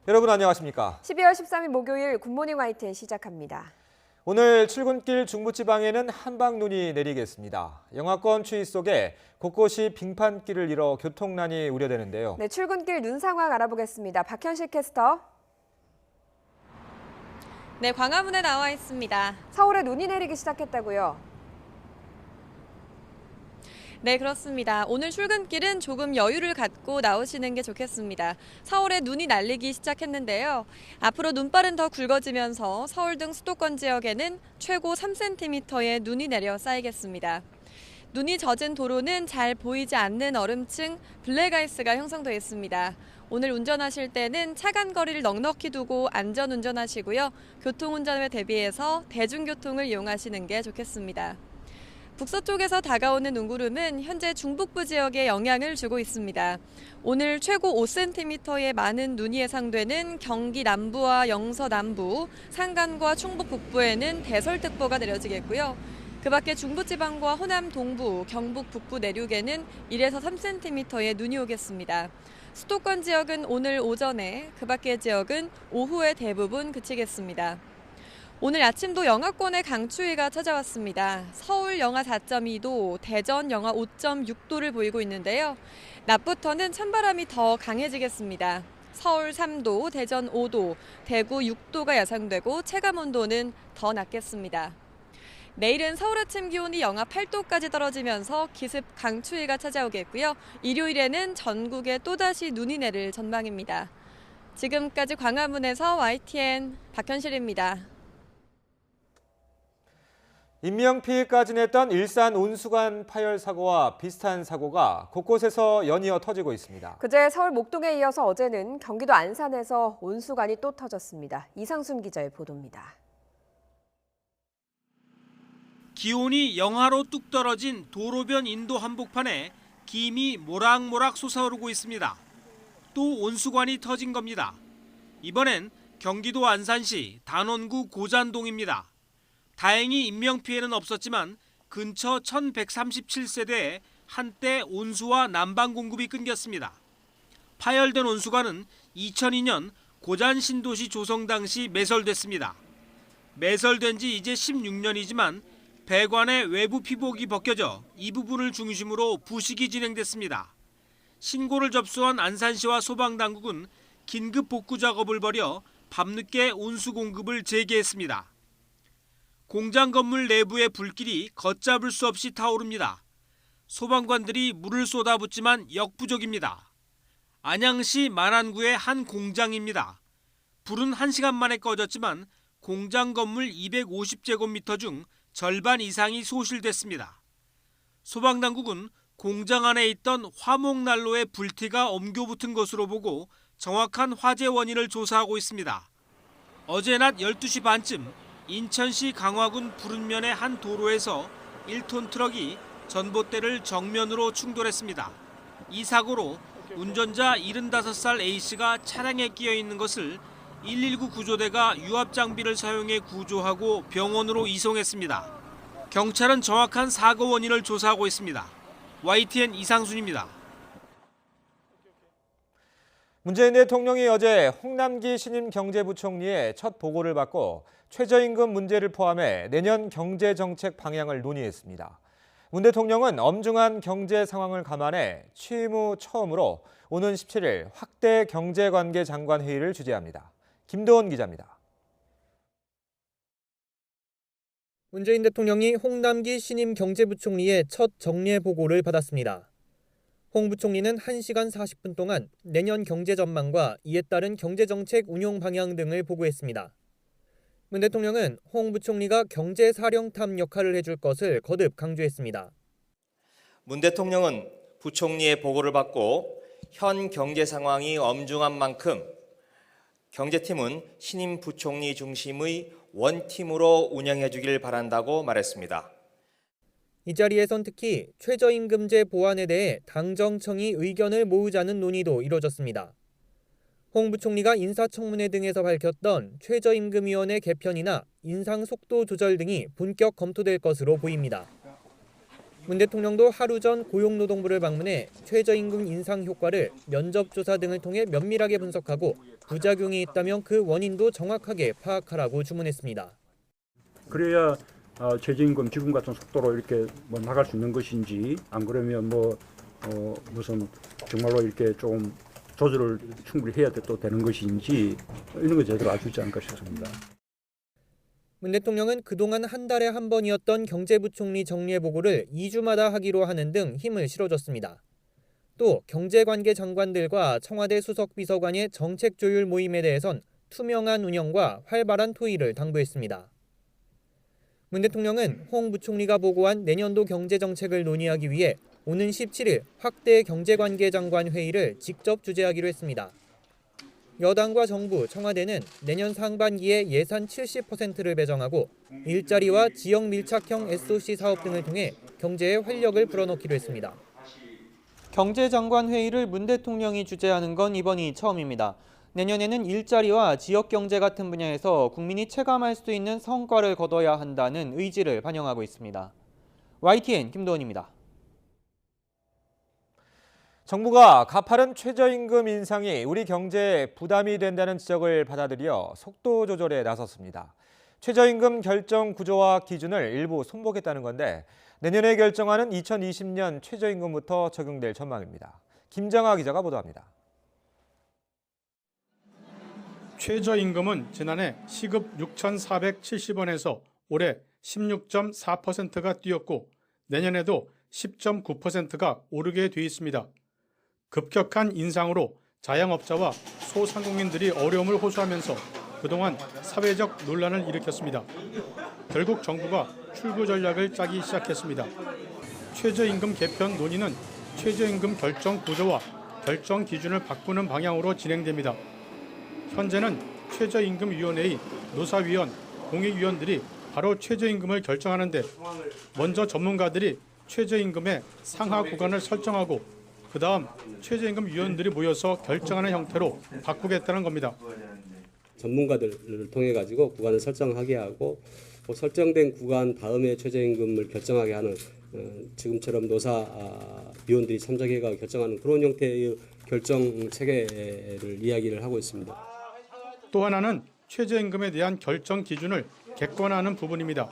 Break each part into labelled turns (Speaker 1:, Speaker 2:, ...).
Speaker 1: 여러분 안녕하십니까?
Speaker 2: 12월 13일 목요일 굿모닝 YTN 시작합니다.
Speaker 1: 오늘 출근길 중부지방에는 한방눈이 내리겠습니다. 영하권 추위 속에 곳곳이 빙판길을 잃어 교통난이 우려되는데요.
Speaker 2: 네, 출근길 눈 상황 알아보겠습니다. 박현실 캐스터.
Speaker 3: 네, 광화문에 나와 있습니다.
Speaker 2: 서울에 눈이 내리기 시작했다고요?
Speaker 3: 네, 그렇습니다. 오늘 출근길은 조금 여유를 갖고 나오시는 게 좋겠습니다. 서울에 눈이 날리기 시작했는데요. 앞으로 눈발은 더 굵어지면서 서울 등 수도권 지역에는 최고 3cm의 눈이 내려 쌓이겠습니다. 눈이 젖은 도로는 잘 보이지 않는 얼음층 블랙아이스가 형성돼 있습니다. 오늘 운전하실 때는 차간 거리를 넉넉히 두고 안전 운전하시고요. 교통운전에 대비해서 대중교통을 이용하시는 게 좋겠습니다. 북서쪽에서 다가오는 눈구름은 현재 중북부 지역에 영향을 주고 있습니다. 오늘 최고 5cm의 많은 눈이 예상되는 경기 남부와 영서 남부, 산간과 충북 북부에는 대설특보가 내려지겠고요. 그 밖에 중부지방과 호남 동부, 경북 북부 내륙에는 1에서 3cm의 눈이 오겠습니다. 수도권 지역은 오늘 오전에, 그 밖의 지역은 오후에 대부분 그치겠습니다. 오늘 아침도 영하권의 강추위가 찾아왔습니다. 서울 영하 4.2도, 대전 영하 5.6도를 보이고 있는데요. 낮부터는 찬바람이 더 강해지겠습니다. 서울 3도, 대전 5도, 대구 6도가 예상되고 체감온도는 더 낮겠습니다. 내일은 서울 아침 기온이 영하 8도까지 떨어지면서 기습 강추위가 찾아오겠고요. 일요일에는 전국에 또다시 눈이 내릴 전망입니다. 지금까지 광화문에서 YTN 박현실입니다.
Speaker 1: 인명피해까지 냈던 일산 온수관 파열 사고와 비슷한 사고가 곳곳에서 연이어 터지고 있습니다.
Speaker 2: 그제 서울 목동에 이어서 어제는 경기도 안산에서 온수관이 또 터졌습니다. 이상순 기자의 보도입니다.
Speaker 4: 기온이 영하로 뚝 떨어진 도로변 인도 한복판에 김이 모락모락 솟아오르고 있습니다. 또 온수관이 터진 겁니다. 이번엔 경기도 안산시 단원구 고잔동입니다. 다행히 인명피해는 없었지만 근처 1137세대에 한때 온수와 난방 공급이 끊겼습니다. 파열된 온수관은 2002년 고잔 신도시 조성 당시 매설됐습니다. 매설된 지 이제 16년이지만 배관의 외부 피복이 벗겨져 이 부분을 중심으로 부식이 진행됐습니다. 신고를 접수한 안산시와 소방당국은 긴급 복구 작업을 벌여 밤늦게 온수 공급을 재개했습니다. 공장 건물 내부의 불길이 걷잡을 수 없이 타오릅니다. 소방관들이 물을 쏟아붓지만 역부족입니다. 안양시 만안구의 한 공장입니다. 불은 1시간 만에 꺼졌지만 공장 건물 250제곱미터 중 절반 이상이 소실됐습니다. 소방당국은 공장 안에 있던 화목난로의 불티가 옮겨붙은 것으로 보고 정확한 화재 원인을 조사하고 있습니다. 어제 낮 12시 반쯤 인천시 강화군 부른면의 한 도로에서 1톤 트럭이 전봇대를 정면으로 충돌했습니다. 이 사고로 운전자 75살 A씨가 차량에 끼어 있는 것을 119 구조대가 유압 장비를 사용해 구조하고 병원으로 이송했습니다. 경찰은 정확한 사고 원인을 조사하고 있습니다. YTN 이상순입니다.
Speaker 1: 문재인 대통령이 어제 홍남기 신임 경제부총리의 첫 보고를 받고 최저임금 문제를 포함해 내년 경제정책 방향을 논의했습니다. 문 대통령은 엄중한 경제 상황을 감안해 취임 후 처음으로 오는 17일 확대 경제관계 장관 회의를 주재합니다. 김도원 기자입니다.
Speaker 5: 문재인 대통령이 홍남기 신임 경제부총리의 첫 정례 보고를 받았습니다. 홍 부총리는 1시간 40분 동안 내년 경제 전망과 이에 따른 경제정책 운용 방향 등을 보고했습니다. 문 대통령은 홍 부총리가 경제 사령탑 역할을 해줄 것을 거듭 강조했습니다.
Speaker 6: 문 대통령은 부총리의 보고를 받고 현 경제 상황이 엄중한 만큼 경제팀은 신임 부총리 중심의 원팀으로 운영해 주길 바란다고 말했습니다.
Speaker 5: 이 자리에선 특히 최저임금제 보완에 대해 당정청이 의견을 모으자는 논의도 이뤄졌습니다. 홍 부총리가 인사청문회 등에서 밝혔던 최저임금위원회 개편이나 인상 속도 조절 등이 본격 검토될 것으로 보입니다. 문 대통령도 하루 전 고용노동부를 방문해 최저임금 인상 효과를 면접조사 등을 통해 면밀하게 분석하고 부작용이 있다면 그 원인도 정확하게 파악하라고 주문했습니다.
Speaker 7: 그래야 최저임금 지금 같은 속도로 이렇게 나갈 수 있는 것인지, 안 그러면 무슨 정말로 이렇게 좀 조절을 충분히 해야 또 되는 것인지, 이런 거 제대로 알 수 있지 않을까 싶습니다.
Speaker 5: 문 대통령은 그동안 한 달에 한 번이었던 경제부총리 정례 보고를 2주마다 하기로 하는 등 힘을 실어줬습니다. 또 경제관계 장관들과 청와대 수석비서관의 정책 조율 모임에 대해선 투명한 운영과 활발한 토의를 당부했습니다. 문 대통령은 홍 부총리가 보고한 내년도 경제정책을 논의하기 위해 오는 17일 확대 경제관계 장관 회의를 직접 주재하기로 했습니다. 여당과 정부, 청와대는 내년 상반기에 예산 70%를 배정하고 일자리와 지역 밀착형 SOC 사업 등을 통해 경제에 활력을 불어넣기로 했습니다. 경제장관 회의를 문 대통령이 주재하는 건 이번이 처음입니다. 내년에는 일자리와 지역경제 같은 분야에서 국민이 체감할 수 있는 성과를 거둬야 한다는 의지를 반영하고 있습니다. YTN 김도원입니다.
Speaker 1: 정부가 가파른 최저임금 인상이 우리 경제에 부담이 된다는 지적을 받아들여 속도 조절에 나섰습니다. 최저임금 결정 구조와 기준을 일부 손보겠다는 건데 내년에 결정하는 2020년 최저임금부터 적용될 전망입니다. 김정아 기자가 보도합니다.
Speaker 8: 최저임금은 지난해 시급 6,470원에서 올해 16.4%가 뛰었고 내년에도 10.9%가 오르게 돼 있습니다. 급격한 인상으로 자영업자와 소상공인들이 어려움을 호소하면서 그동안 사회적 논란을 일으켰습니다. 결국 정부가 출구 전략을 짜기 시작했습니다. 최저임금 개편 논의는 최저임금 결정 구조와 결정 기준을 바꾸는 방향으로 진행됩니다. 현재는 최저임금위원회의, 노사위원, 공익위원들이 바로 최저임금을 결정하는데 먼저 전문가들이 최저임금의 상하 구간을 설정하고 그 다음 최저임금위원들이 모여서 결정하는 형태로 바꾸겠다는 겁니다.
Speaker 9: 전문가들을 통해 가지고 구간을 설정하게 하고 설정된 구간 다음에 최저임금을 결정하게 하는 지금처럼 노사위원들이 참석해가 결정하는 그런 형태의 결정 체계를 이야기를 하고 있습니다.
Speaker 8: 또 하나는 최저임금에 대한 결정 기준을 객관화하는 부분입니다.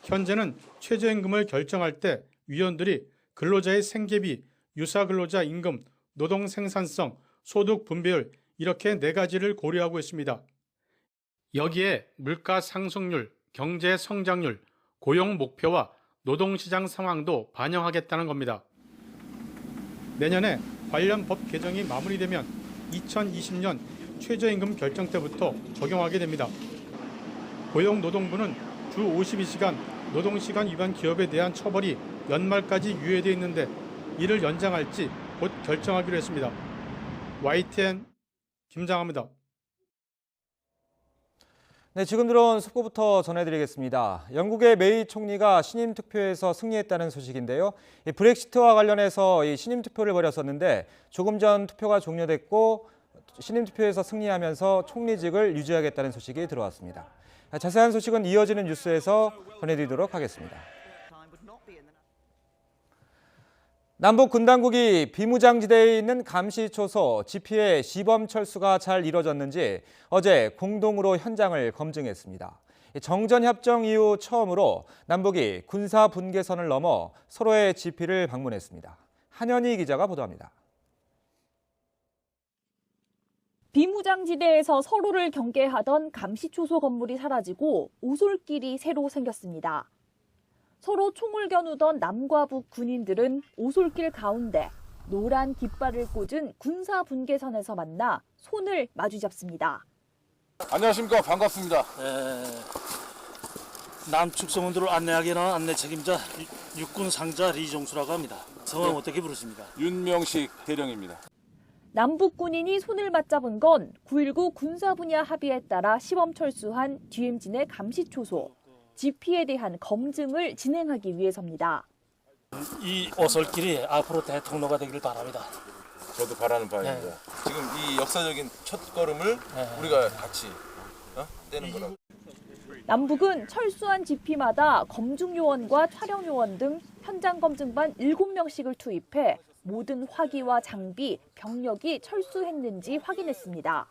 Speaker 8: 현재는 최저임금을 결정할 때 위원들이 근로자의 생계비, 유사근로자 임금, 노동 생산성, 소득 분배율 이렇게 4가지를 고려하고 있습니다. 여기에 물가 상승률, 경제 성장률, 고용 목표와 노동시장 상황도 반영하겠다는 겁니다. 내년에 관련 법 개정이 마무리되면 2020년 최저임금 결정 때부터 적용하게 됩니다. 고용노동부는 주 52시간 노동시간 위반 기업에 대한 처벌이 연말까지 유예되어 있는데 이를 연장할지 곧 결정하기로 했습니다. YTN 김장합니다.
Speaker 1: 네, 지금 들어온 속보부터 전해드리겠습니다. 영국의 메이 총리가 신임 투표에서 승리했다는 소식인데요. 이 브렉시트와 관련해서 이 신임 투표를 벌였었는데 조금 전 투표가 종료됐고 신임 투표에서 승리하면서 총리직을 유지하겠다는 소식이 들어왔습니다. 자세한 소식은 이어지는 뉴스에서 전해드리도록 하겠습니다. 남북 군 당국이 비무장지대에 있는 감시초소 지피의 시범 철수가 잘 이뤄졌는지 어제 공동으로 현장을 검증했습니다. 정전협정 이후 처음으로 남북이 군사 분계선을 넘어 서로의 지피를 방문했습니다. 한현희 기자가 보도합니다.
Speaker 10: 비무장지대에서 서로를 경계하던 감시초소 건물이 사라지고 오솔길이 새로 생겼습니다. 서로 총을 겨누던 남과 북 군인들은 오솔길 가운데 노란 깃발을 꽂은 군사 분계선에서 만나 손을 마주잡습니다.
Speaker 11: 안녕하십니까. 반갑습니다. 남측 성원들을 안내하게 하는 안내 책임자 육군 상자 리종수라고 합니다. 성함 어떻게 부르십니까? 윤명식 대령입니다.
Speaker 10: 남북 군인이 손을 맞잡은 건 9.19 군사 분야 합의에 따라 시범 철수한 DMZ 내 감시초소, 지피에 대한 검증을 진행하기 위해서입니다.
Speaker 11: 이 오솔길이 앞으로 대통로가 되길 바랍니다.
Speaker 12: 저도 바라는 바입니다. 네. 지금 이 역사적인 첫 걸음을 우리가 같이 떼는 거라고.
Speaker 10: 남북은 철수한 GP마다 검증요원과 촬영요원 등 현장 검증반 7명씩을 투입해 모든 화기와 장비, 병력이 철수했는지 확인했습니다.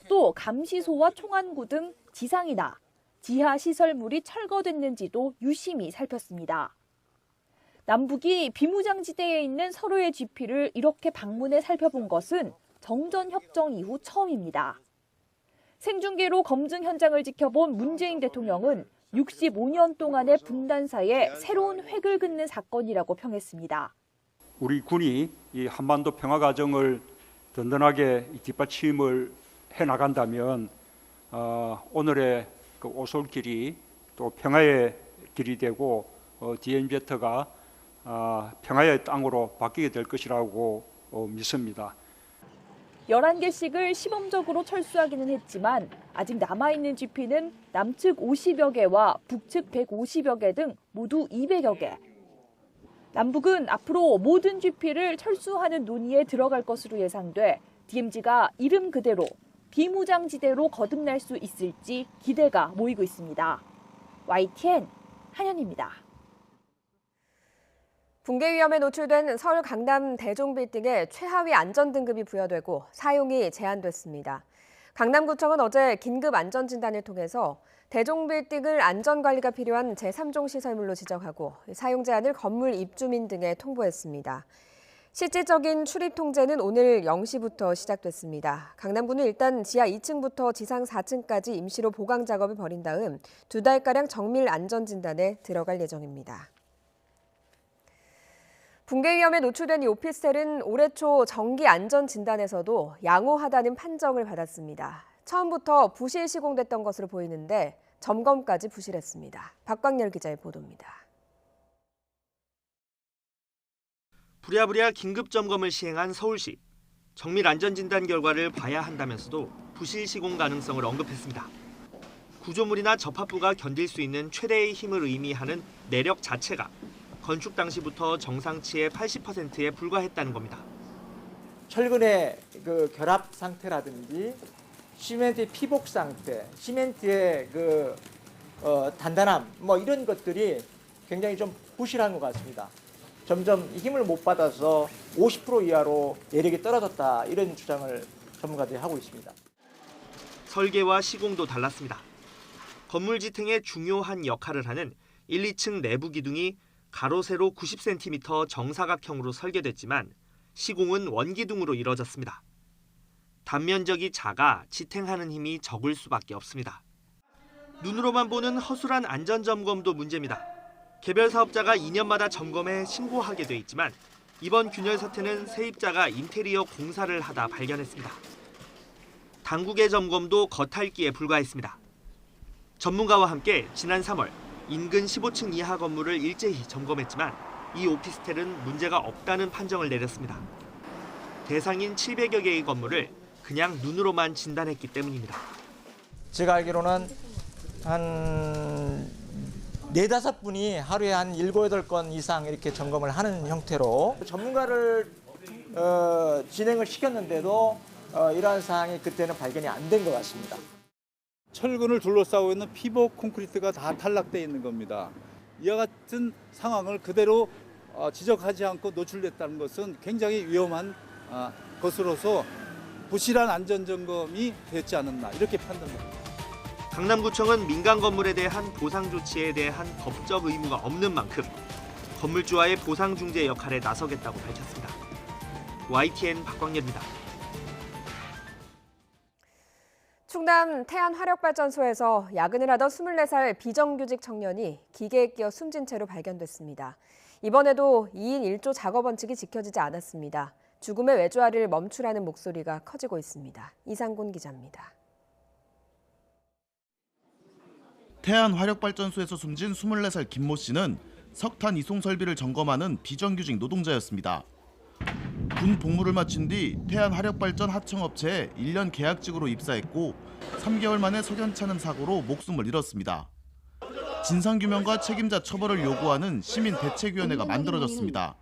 Speaker 10: 또 감시소와 총안구 등 지상이나 지하 시설물이 철거됐는지도 유심히 살폈습니다. 남북이 비무장지대에 있는 서로의 GP를 이렇게 방문해 살펴본 것은 정전협정 이후 처음입니다. 생중계로 검증 현장을 지켜본 문재인 대통령은 65년 동안의 분단사에 새로운 획을 긋는 사건이라고 평했습니다.
Speaker 7: 우리 군이 이 한반도 평화 과정을 든든하게 뒷받침을 해 나간다면 오늘의 그 오솔길이 또 평화의 길이 되고 DMZ가 평화의 땅으로 바뀌게 될 것이라고 믿습니다.
Speaker 10: 11개씩을 시범적으로 철수하기는 했지만 아직 남아있는 GP는 남측 50여 개와 북측 150여 개 등 모두 200여 개. 남북은 앞으로 모든 GP를 철수하는 논의에 들어갈 것으로 예상돼 DMZ가 이름 그대로 비무장지대로 거듭날 수 있을지 기대가 모이고 있습니다. YTN 한현입니다.
Speaker 2: 붕괴 위험에 노출된 서울 강남 대종빌딩에 최하위 안전등급이 부여되고 사용이 제한됐습니다. 강남구청은 어제 긴급 안전진단을 통해서 대종빌딩을 안전관리가 필요한 제3종 시설물로 지정하고 사용 제한을 건물 입주민 등에 통보했습니다. 실질적인 출입 통제는 오늘 0시부터 시작됐습니다. 강남구는 일단 지하 2층부터 지상 4층까지 임시로 보강 작업을 벌인 다음 2달가량 정밀 안전진단에 들어갈 예정입니다. 붕괴 위험에 노출된 이 오피스텔은 올해 초 정기 안전진단에서도 양호하다는 판정을 받았습니다. 처음부터 부실 시공됐던 것으로 보이는데 점검까지 부실했습니다. 박광열 기자의 보도입니다.
Speaker 13: 부랴부랴 긴급 점검을 시행한 서울시. 정밀 안전진단 결과를 봐야 한다면서도 부실 시공 가능성을 언급했습니다. 구조물이나 접합부가 견딜 수 있는 최대의 힘을 의미하는 내력 자체가 건축 당시부터 정상치의 80%에 불과했다는 겁니다.
Speaker 14: 철근의 그 결합 상태라든지 시멘트의 피복 상태, 시멘트의 단단함, 이런 것들이 굉장히 좀 부실한 것 같습니다. 점점 힘을 못 받아서 50% 이하로 내력이 떨어졌다, 이런 주장을 전문가들이 하고 있습니다.
Speaker 13: 설계와 시공도 달랐습니다. 건물 지탱에 중요한 역할을 하는 1, 2층 내부 기둥이 가로 세로 90cm 정사각형으로 설계됐지만 시공은 원기둥으로 이뤄졌습니다. 단면적이 작아 지탱하는 힘이 적을 수밖에 없습니다. 눈으로만 보는 허술한 안전점검도 문제입니다. 개별 사업자가 2년마다 점검해 신고하게 돼 있지만 이번 균열 사태는 세입자가 인테리어 공사를 하다 발견했습니다. 당국의 점검도 겉핥기에 불과했습니다. 전문가와 함께 지난 3월 인근 15층 이하 건물을 일제히 점검했지만 이 오피스텔은 문제가 없다는 판정을 내렸습니다. 대상인 700여 개의 건물을 그냥 눈으로만 진단했기 때문입니다.
Speaker 14: 제가 알기로는 한 4-5분이 하루에 한 7, 8건 이상 이렇게 점검을 하는 형태로 전문가를 진행을 시켰는데도 이러한 사항이 그때는 발견이 안 된 것 같습니다.
Speaker 15: 철근을 둘러싸고 있는 피복 콘크리트가 다 탈락되어 있는 겁니다. 이와 같은 상황을 그대로 지적하지 않고 노출됐다는 것은 굉장히 위험한 것으로서 부실한 안전점검이 됐지 않았나, 이렇게 판단합니다.
Speaker 13: 강남구청은 민간 건물에 대한 보상 조치에 대한 법적 의무가 없는 만큼 건물주와의 보상 중재 역할에 나서겠다고 밝혔습니다. YTN 박광열입니다.
Speaker 2: 충남 태안화력발전소에서 야근을 하던 24살 비정규직 청년이 기계에 끼어 숨진 채로 발견됐습니다. 이번에도 2인 1조 작업 원칙이 지켜지지 않았습니다. 죽음의 외주화를 멈추라는 목소리가 커지고 있습니다. 이상곤 기자입니다.
Speaker 16: 태안화력발전소에서 숨진 24살 김모 씨는 석탄 이송 설비를 점검하는 비정규직 노동자였습니다. 군 복무를 마친 뒤 태안화력발전 하청업체에 1년 계약직으로 입사했고 3개월 만에 석연찮은 사고로 목숨을 잃었습니다. 진상규명과 책임자 처벌을 요구하는 시민대책위원회가 만들어졌습니다.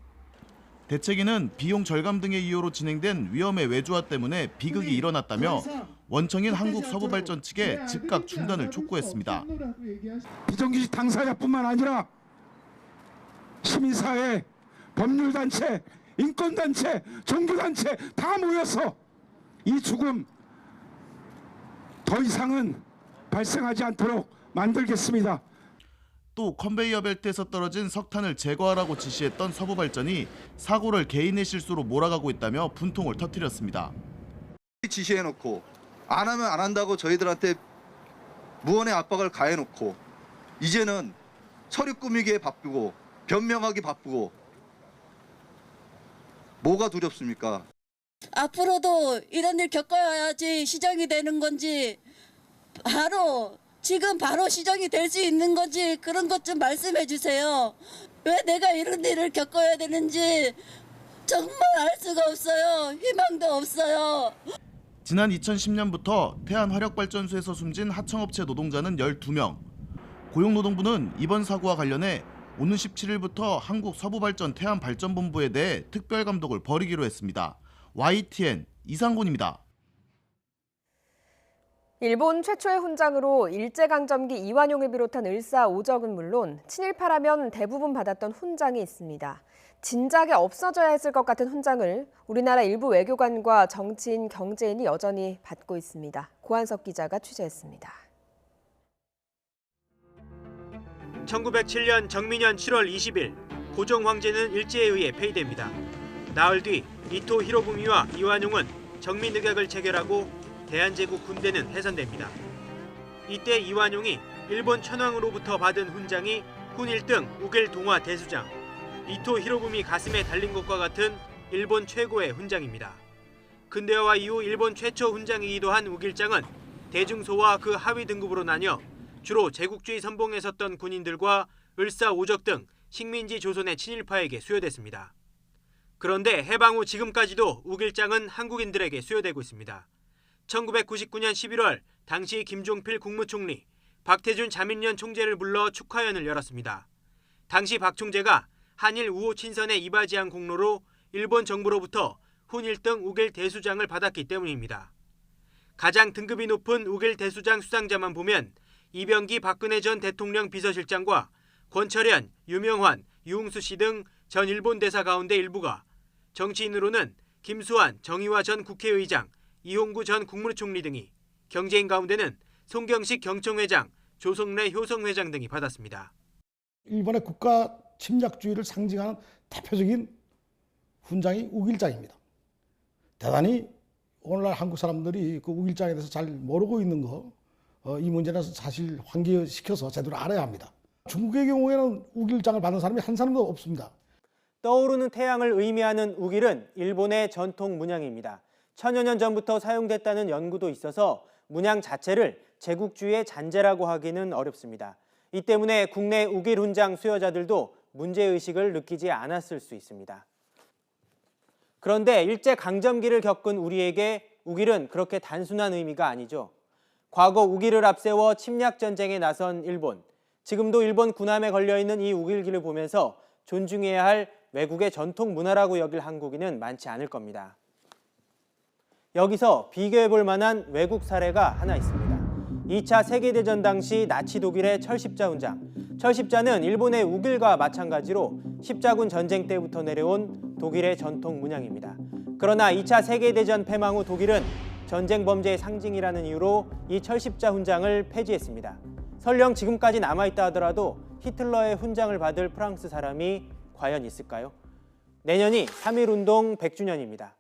Speaker 16: 대책위는 비용 절감 등의 이유로 진행된 위험의 외주화 때문에 비극이 일어났다며 원청인 한국서부발전 측에 즉각 중단을 촉구했습니다.
Speaker 17: 비정규직 당사자뿐만 아니라 시민사회, 법률단체, 인권단체, 종교단체 다 모여서 이 죽음 더 이상은 발생하지 않도록 만들겠습니다.
Speaker 16: 또 컨베이어 벨트에서 떨어진 석탄을 제거하라고 지시했던 서부발전이 사고를 개인의 실수로 몰아가고 있다며 분통을 터뜨렸습니다.
Speaker 18: 지시해놓고 안 하면 안 한다고 저희들한테 무언의 압박을 가해놓고 이제는 서류 꾸미기에 바쁘고 변명하기 바쁘고 뭐가 두렵습니까?
Speaker 19: 앞으로도 이런 일 겪어야지 시정이 되는 건지 지금 바로 시정이 될 수 있는 건지 그런 것 좀 말씀해 주세요. 왜 내가 이런 일을 겪어야 되는지 정말 알 수가 없어요. 희망도 없어요.
Speaker 16: 지난 2010년부터 태안화력발전소에서 숨진 하청업체 노동자는 12명. 고용노동부는 이번 사고와 관련해 오는 17일부터 한국서부발전 태안발전본부에 대해 특별감독을 벌이기로 했습니다. YTN 이상곤입니다.
Speaker 2: 일본 최초의 훈장으로 일제강점기 이완용을 비롯한 을사오적은 물론 친일파라면 대부분 받았던 훈장이 있습니다. 진작에 없어져야 했을 것 같은 훈장을 우리나라 일부 외교관과 정치인, 경제인이 여전히 받고 있습니다. 고한석 기자가 취재했습니다.
Speaker 4: 1907년 정민년 7월 20일 고종 황제는 일제에 의해 폐위됩니다. 나흘 뒤 이토 히로부미와 이완용은 정민의격을 체결하고 대한제국 군대는 해산됩니다. 이때 이완용이 일본 천황으로부터 받은 훈장이 훈일등 우겔 동화 대수장, 이토 히로부미 가슴에 달린 것과 같은 일본 최고의 훈장입니다. 근대화와 이후 일본 최초 훈장이기도 한 우길장은 대중소와 그 하위 등급으로 나뉘어 주로 제국주의 선봉에 섰던 군인들과 을사오적 등 식민지 조선의 친일파에게 수여됐습니다. 그런데 해방 후 지금까지도 우길장은 한국인들에게 수여되고 있습니다. 1999년 11월 당시 김종필 국무총리, 박태준 자민련 총재를 불러 축하연을 열었습니다. 당시 박 총재가 한일 우호 친선에 이바지한 공로로 일본 정부로부터 훈일등 우겔 대수장을 받았기 때문입니다. 가장 등급이 높은 우겔 대수장 수상자만 보면 이병기 박근혜 전 대통령 비서실장과 권철현, 유명환, 유흥수 씨 등 전 일본 대사 가운데 일부가, 정치인으로는 김수환, 정의화 전 국회의장, 이홍구 전 국무총리 등이, 경제인 가운데는 송경식 경총회장, 조성래 효성회장 등이 받았습니다.
Speaker 20: 일본의 국가 침략주의를 상징하는 대표적인 훈장이 우길장입니다. 대단히 오늘날 한국 사람들이 그 우길장에 대해서 잘 모르고 있는 거, 이 문제는 사실 환기시켜서 제대로 알아야 합니다. 중국의 경우에는 우길장을 받는 사람이 한 사람도 없습니다.
Speaker 21: 떠오르는 태양을 의미하는 우길은 일본의 전통 문양입니다. 천여 년 전부터 사용됐다는 연구도 있어서 문양 자체를 제국주의의 잔재라고 하기는 어렵습니다. 이 때문에 국내 우길 훈장 수여자들도 문제의식을 느끼지 않았을 수 있습니다. 그런데 일제강점기를 겪은 우리에게 우길은 그렇게 단순한 의미가 아니죠. 과거 우길을 앞세워 침략전쟁에 나선 일본, 지금도 일본 군함에 걸려있는 이 우길기를 보면서 존중해야 할 외국의 전통 문화라고 여길 한국인은 많지 않을 겁니다. 여기서 비교해볼 만한 외국 사례가 하나 있습니다. 2차 세계대전 당시 나치 독일의 철십자 훈장. 철십자는 일본의 우길과 마찬가지로 십자군 전쟁 때부터 내려온 독일의 전통 문양입니다. 그러나 2차 세계대전 패망 후 독일은 전쟁 범죄의 상징이라는 이유로 이 철십자 훈장을 폐지했습니다. 설령 지금까지 남아있다 하더라도 히틀러의 훈장을 받을 프랑스 사람이 과연 있을까요? 내년이 3.1운동 100주년입니다.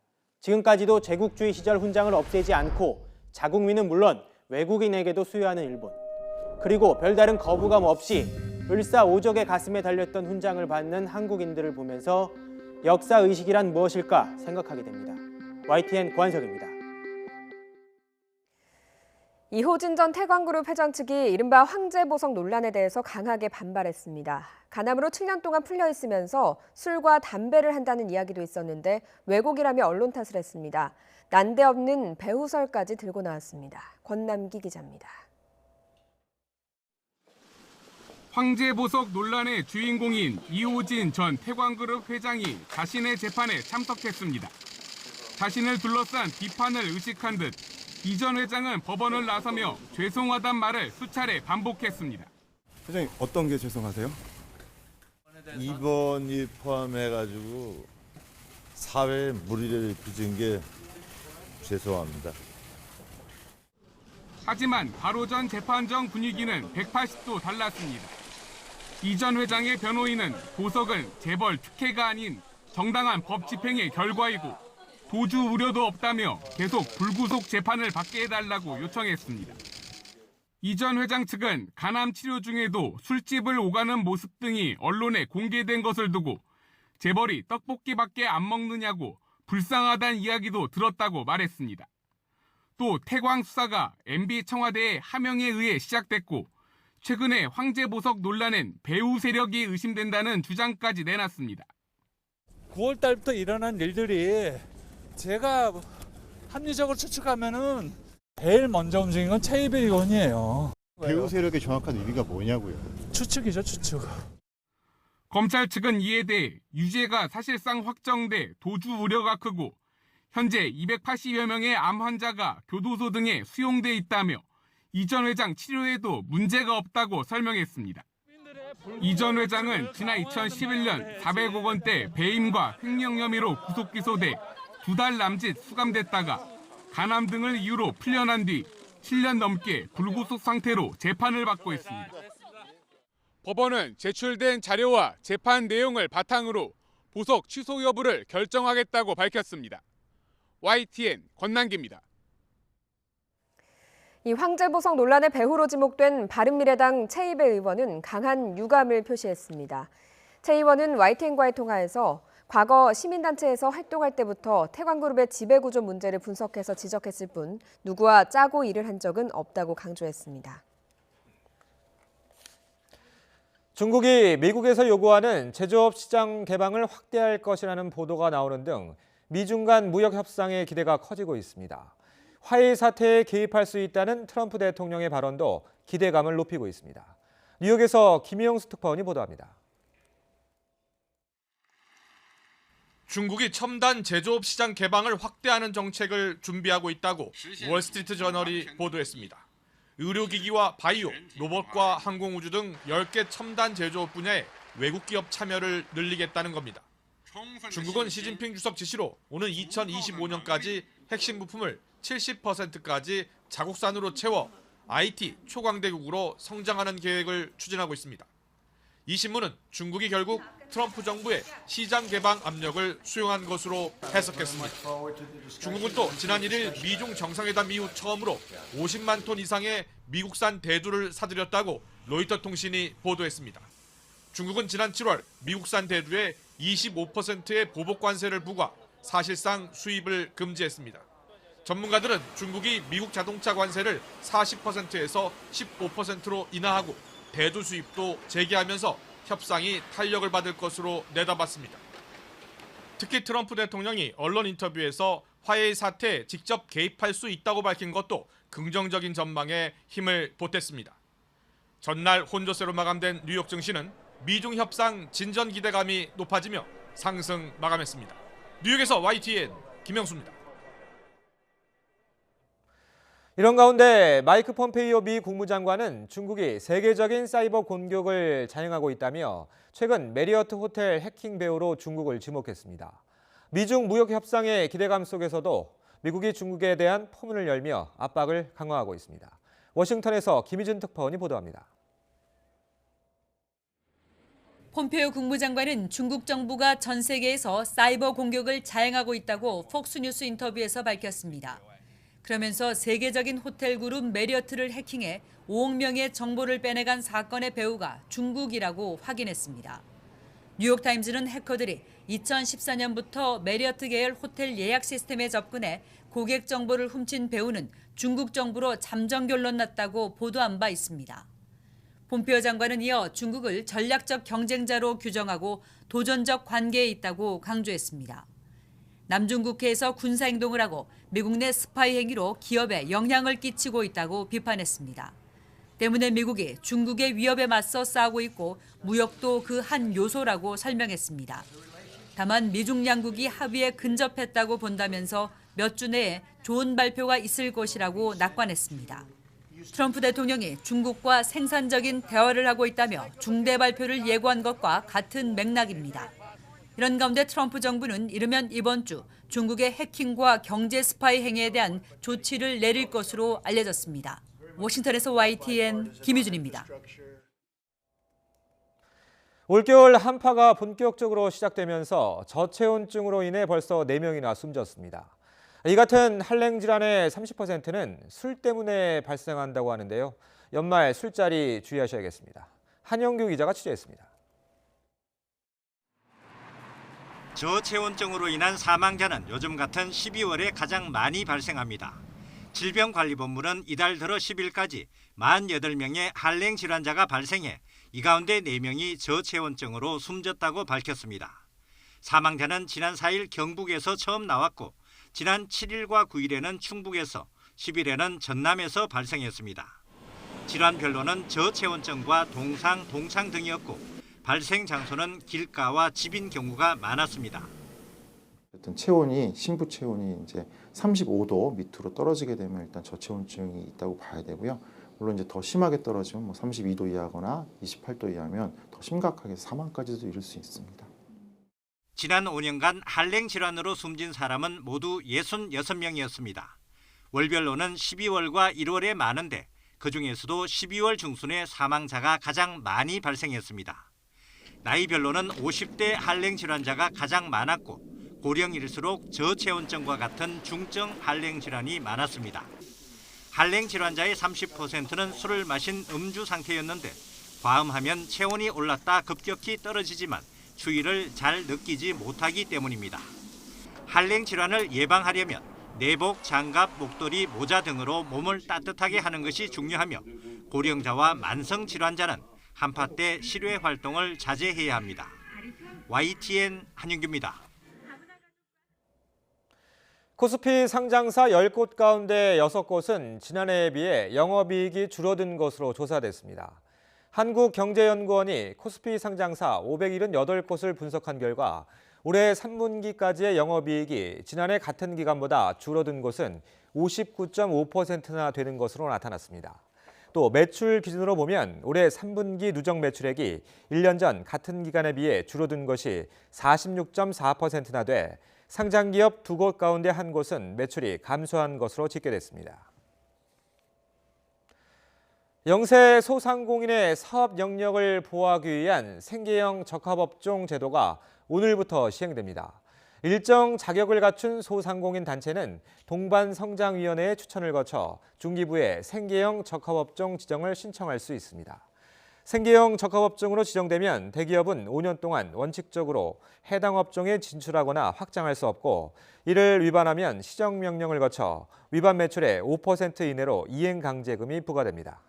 Speaker 21: 지금까지도 제국주의 시절 훈장을 없애지 않고 자국민은 물론 외국인에게도 수여하는 일본. 그리고 별다른 거부감 없이 을사오적의 가슴에 달렸던 훈장을 받는 한국인들을 보면서 역사의식이란 무엇일까 생각하게 됩니다. YTN 고한석입니다.
Speaker 2: 이호진 전 태광그룹 회장 측이 이른바 황제보석 논란에 대해서 강하게 반발했습니다. 간암으로 7년 동안 풀려 있으면서 술과 담배를 한다는 이야기도 있었는데 왜곡이라며 언론 탓을 했습니다. 난데없는 배후설까지 들고 나왔습니다. 권남기 기자입니다.
Speaker 22: 황제보석 논란의 주인공인 이호진 전 태광그룹 회장이 자신의 재판에 참석했습니다. 자신을 둘러싼 비판을 의식한 듯 이 전 회장은 법원을 나서며 죄송하단 말을 수차례 반복했습니다.
Speaker 3: 회장님 어떤 게 죄송하세요?
Speaker 6: 이번이 포함해가지고 사회에 무리를 빚은 게 죄송합니다.
Speaker 22: 하지만 바로 전 재판 전 분위기는 180도 달랐습니다. 이 전 회장의 변호인은 보석은 재벌 특혜가 아닌 정당한 법 집행의 결과이고 도주 우려도 없다며 계속 불구속 재판을 받게 해달라고 요청했습니다. 이 전 회장 측은 간암 치료 중에도 술집을 오가는 모습 등이 언론에 공개된 것을 두고 재벌이 떡볶이밖에 안 먹느냐고 불쌍하다는 이야기도 들었다고 말했습니다. 또 태광 수사가 MB 청와대의 하명에 의해 시작됐고 최근에 황제 보석 논란엔 배후 세력이 의심된다는 주장까지 내놨습니다.
Speaker 23: 9월 달부터 일어난 일들이 제가 합리적으로 추측하면은 제일 먼저 움직인 건 최이배 의원이에요.
Speaker 24: 배후 세력의 정확한 의미가 뭐냐고요?
Speaker 23: 추측이죠, 추측.
Speaker 22: 검찰 측은 이에 대해 유죄가 사실상 확정돼 도주 우려가 크고 현재 280여 명의 암 환자가 교도소 등에 수용돼 있다며 이 전 회장 치료에도 문제가 없다고 설명했습니다. 이 전 회장은 지난 2011년 400억 원대 배임과 횡령 혐의로 구속 기소돼 2달 남짓 수감됐다가 간암 등을 이유로 풀려난 뒤 7년 넘게 불구속 상태로 재판을 받고 있습니다. 법원은 제출된 자료와 재판 내용을 바탕으로 보석 취소 여부를 결정하겠다고 밝혔습니다. YTN 권남기입니다.
Speaker 2: 이 황제보석 논란의 배후로 지목된 바른미래당 최이배 의원은 강한 유감을 표시했습니다. 최 의원은 YTN과의 통화에서 과거 시민단체에서 활동할 때부터 태광그룹의 지배구조 문제를 분석해서 지적했을 뿐 누구와 짜고 일을 한 적은 없다고 강조했습니다.
Speaker 1: 중국이 미국에서 요구하는 제조업 시장 개방을 확대할 것이라는 보도가 나오는 등 미중 간 무역 협상의 기대가 커지고 있습니다. 화해의 사태에 개입할 수 있다는 트럼프 대통령의 발언도 기대감을 높이고 있습니다. 뉴욕에서 김희영수 특파원이 보도합니다.
Speaker 25: 중국이 첨단 제조업 시장 개방을 확대하는 정책을 준비하고 있다고 월스트리트 저널이 보도했습니다. 의료기기와 바이오, 로봇과 항공우주 등 10개 첨단 제조업 분야에 외국 기업 참여를 늘리겠다는 겁니다. 중국은 시진핑 주석 지시로 오는 2025년까지 핵심 부품을 70%까지 자국산으로 채워 IT 초강대국으로 성장하는 계획을 추진하고 있습니다. 이 신문은 중국이 결국 트럼프 정부의 시장 개방 압력을 수용한 것으로 해석했습니다. 중국은 또 지난 1일 미중 정상회담 이후 처음으로 50만 톤 이상의 미국산 대두를 사들였다고 로이터 통신이 보도했습니다. 중국은 지난 7월 미국산 대두에 25%의 보복 관세를 부과 사실상 수입을 금지했습니다. 전문가들은 중국이 미국 자동차 관세를 40%에서 15%로 인하하고 대두 수입도 재개하면서 협상이 탄력을 받을 것으로 내다봤습니다. 특히 트럼프 대통령이 언론 인터뷰에서 화해의 사태에 직접 개입할 수 있다고 밝힌 것도 긍정적인 전망에 힘을 보탰습니다. 전날 혼조세로 마감된 뉴욕 증시는 미중 협상 진전 기대감이 높아지며 상승 마감했습니다. 뉴욕에서 YTN 김영수입니다.
Speaker 1: 이런 가운데 마이크 폼페이오 미 국무장관은 중국이 세계적인 사이버 공격을 자행하고 있다며 최근 메리어트 호텔 해킹 배후로 중국을 지목했습니다. 미중 무역 협상의 기대감 속에서도 미국이 중국에 대한 포문을 열며 압박을 강화하고 있습니다. 워싱턴에서 김희준 특파원이 보도합니다.
Speaker 26: 폼페이오 국무장관은 중국 정부가 전 세계에서 사이버 공격을 자행하고 있다고 폭스뉴스 인터뷰에서 밝혔습니다. 그러면서 세계적인 호텔 그룹 메리어트를 해킹해 5억 명의 정보를 빼내간 사건의 배후가 중국이라고 확인했습니다. 뉴욕타임즈는 해커들이 2014년부터 메리어트 계열 호텔 예약 시스템에 접근해 고객 정보를 훔친 배후는 중국 정부로 잠정 결론 났다고 보도한 바 있습니다. 폼페이오 장관은 이어 중국을 전략적 경쟁자로 규정하고 도전적 관계에 있다고 강조했습니다. 남중국해에서 군사행동을 하고 미국 내 스파이 행위로 기업에 영향을 끼치고 있다고 비판했습니다. 때문에 미국이 중국의 위협에 맞서 싸우고 있고 무역도 그 한 요소라고 설명했습니다. 다만 미중 양국이 합의에 근접했다고 본다면서 몇 주 내에 좋은 발표가 있을 것이라고 낙관했습니다. 트럼프 대통령이 중국과 생산적인 대화를 하고 있다며 중대 발표를 예고한 것과 같은 맥락입니다. 이런 가운데 트럼프 정부는 이르면 이번 주 중국의 해킹과 경제 스파이 행위에 대한 조치를 내릴 것으로 알려졌습니다. 워싱턴에서 YTN 김유준입니다.
Speaker 1: 올겨울 한파가 본격적으로 시작되면서 저체온증으로 인해 벌써 4명이나 숨졌습니다. 이 같은 한랭 질환의 30%는 술 때문에 발생한다고 하는데요. 연말 술자리 주의하셔야겠습니다. 한영규 기자가 취재했습니다.
Speaker 5: 저체온증으로 인한 사망자는 요즘 같은 12월에 가장 많이 발생합니다. 질병관리본부는 이달 들어 10일까지 48명의 한랭 질환자가 발생해 이 가운데 4명이 저체온증으로 숨졌다고 밝혔습니다. 사망자는 지난 4일 경북에서 처음 나왔고 지난 7일과 9일에는 충북에서, 10일에는 전남에서 발생했습니다. 질환별로는 저체온증과 동상, 동창 등이었고 발생 장소는 길가와 집인 경우가 많았습니다.
Speaker 7: 체온이 심부 체온이 이제 35도 밑으로 떨어지게 되면 일단 저체온증이 있다고 봐야 되고요. 물론 이제 더 심하게 떨어지면 32도 이하거나 28도 이하면 더 심각하게 사망까지도 이를 수 있습니다.
Speaker 5: 지난 5년간 한랭 질환으로 숨진 사람은 모두 66명이었습니다. 월별로는 12월과 1월에 많은데 그중에서도 12월 중순에 사망자가 가장 많이 발생했습니다. 나이별로는 50대 한랭 질환자가 가장 많았고 고령일수록 저체온증과 같은 중증 한랭 질환이 많았습니다. 한랭 질환자의 30%는 술을 마신 음주 상태였는데 과음하면 체온이 올랐다 급격히 떨어지지만 추위를 잘 느끼지 못하기 때문입니다. 한랭 질환을 예방하려면 내복, 장갑, 목도리, 모자 등으로 몸을 따뜻하게 하는 것이 중요하며 고령자와 만성 질환자는 한파 때 실외 활동을 자제해야 합니다. YTN 한영규입니다.
Speaker 1: 코스피 상장사 10곳 가운데 6곳은 지난해에 비해 영업이익이 줄어든 것으로 조사됐습니다. 한국경제연구원이 코스피 상장사 578곳을 분석한 결과 올해 3분기까지의 영업이익이 지난해 같은 기간보다 줄어든 곳은 59.5%나 되는 것으로 나타났습니다. 또 매출 기준으로 보면 올해 3분기 누적 매출액이 1년 전 같은 기간에 비해 줄어든 것이 46.4%나 돼 상장기업 2곳 가운데 1곳은 매출이 감소한 것으로 집계됐습니다. 영세 소상공인의 사업 영역을 보호하기 위한 생계형 적합업종 제도가 오늘부터 시행됩니다. 일정 자격을 갖춘 소상공인 단체는 동반성장위원회의 추천을 거쳐 중기부에 생계형 적합업종 지정을 신청할 수 있습니다. 생계형 적합업종으로 지정되면 대기업은 5년 동안 원칙적으로 해당 업종에 진출하거나 확장할 수 없고 이를 위반하면 시정명령을 거쳐 위반 매출의 5% 이내로 이행강제금이 부과됩니다.